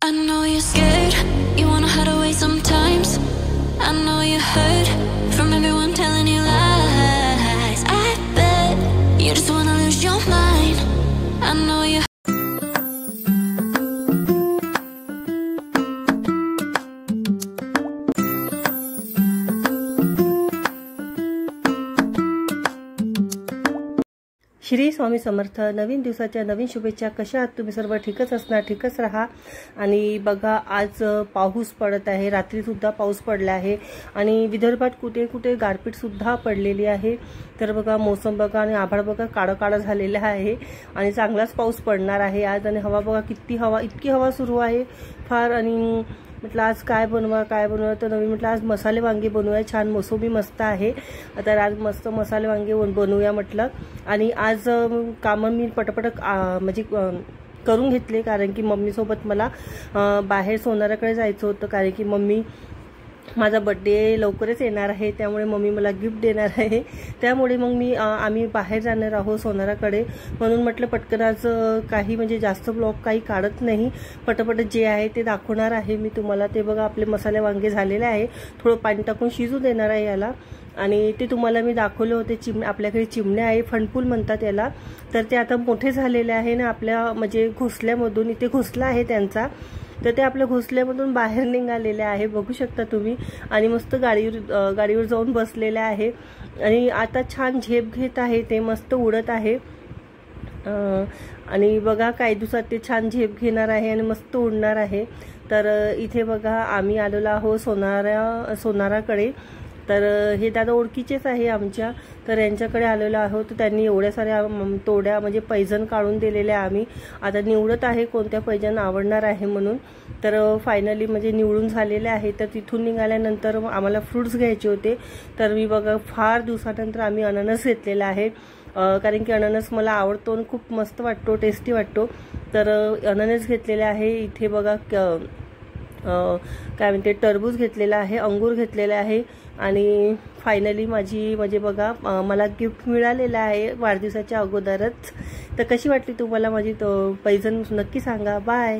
I know you're scared, you wanna hide away sometimes. I know you're hurt from everyone telling you lies. I bet you just wanna lose your mind. I know you. Shri Swami Samarth. नवीन दिवसाच्या नवीन शुभेच्छा। कशा आहात तुम्ही सर्व? ठीकच असणार, ठीकच राहा। आणि बघा आज पाऊस पडत आहे, रात्री सुद्धा पाऊस पडला आहे आणि विदर्भात कुठे कुठे गारपीट सुद्धा पडलेली आहे। तर बघा मोसम बघा आणि आभाळ बघा काळं काळं झालेलं आहे आणि चांगलाच पाऊस पडणार आहे आज। आणि हवा बघा किती हवा, इतकी हवा सुरू आहे फार। आणि म्हटलं आज काय बनवा तर नवीन म्हटलं आज मसाले वांगे बनवूया। छान मोसंबी मस्त आहे, तर आज मस्त मसाले वांगे बनवूया म्हटलं। आणि आज कामं मी पटपट म्हणजे करून घेतले, कारण की मम्मी सोबत मला बाहेर सोनाराकडे जायचं होतं, कारण की मम्मी माझा बर्थडे लवकरच येणार आहे, त्यामुळे मम्मी मला गिफ्ट देणार आहे। त्यामुळे मग आम्ही बाहेर जाणार आहोत सोनाराकडे, म्हणून म्हटलं पटकन आज काही म्हणजे जास्त ब्लॉग काही काढत नाही, पटपट जे आहे ते दाखवणार आहे मी तुम्हाला। ते बघा आपले मसाले वांगे झालेले आहे, थोडं पाणी टाकून शिजू देणार आहे याला। आणि ते तुम्हाला मी दाखवले होते, आपल्याकडे चिमण्या आहे, फणफूल म्हणतात याला, तर ते आता मोठे झालेले आहे ना आपल्या म्हणजे घोसल्यामधून, इथे घोसला आहे त्यांचा, तर ते आपल्या घोसल्यामधून बाहेर निघालेले आहे, बघू शकता तुम्ही। आणि मस्त गाडीवर जाऊन बसलेले आहे आणि आता छान झेप घेत आहे, ते मस्त उडत आहे। आणि बघा काही दिवसात ते छान झेप घेणार आहे आणि मस्त उडणार आहे। तर इथे बघा आम्ही आलेलो आहोत सोनाराकडे, तर हे दादा ओळखीचेच आहे आमच्या, तर यांच्याकडे आलेलो आहोत। तर त्यांनी एवढ्या साऱ्या तोड्या म्हणजे पैजण काढून दिलेले आम्ही आता निवडत आहे कोणत्या पैजण आवडणार आहे म्हणून। तर फायनली म्हणजे निवडून झालेले आहे। तर तिथून निघाल्यानंतर आम्हाला फ्रूट्स घ्यायचे होते, तर मी बघा फार दिवसानंतर आम्ही अननस घेतलेला आहे, कारण की अननस मला आवडतो आणि खूप मस्त वाटतो, टेस्टी वाटतो। तर अननस घेतलेले आहे। इथे बघा काय म्हणते टरबूज घेतलेला आहे, अंगूर घेतलेले आहे। आणि फायनली माझी म्हणजे बघा मला गिफ्ट मिळालेलं आहे वाढदिवसाच्या अगोदरच। तर कशी वाटली तुम्हाला माझी पैजण नक्की सांगा। बाय।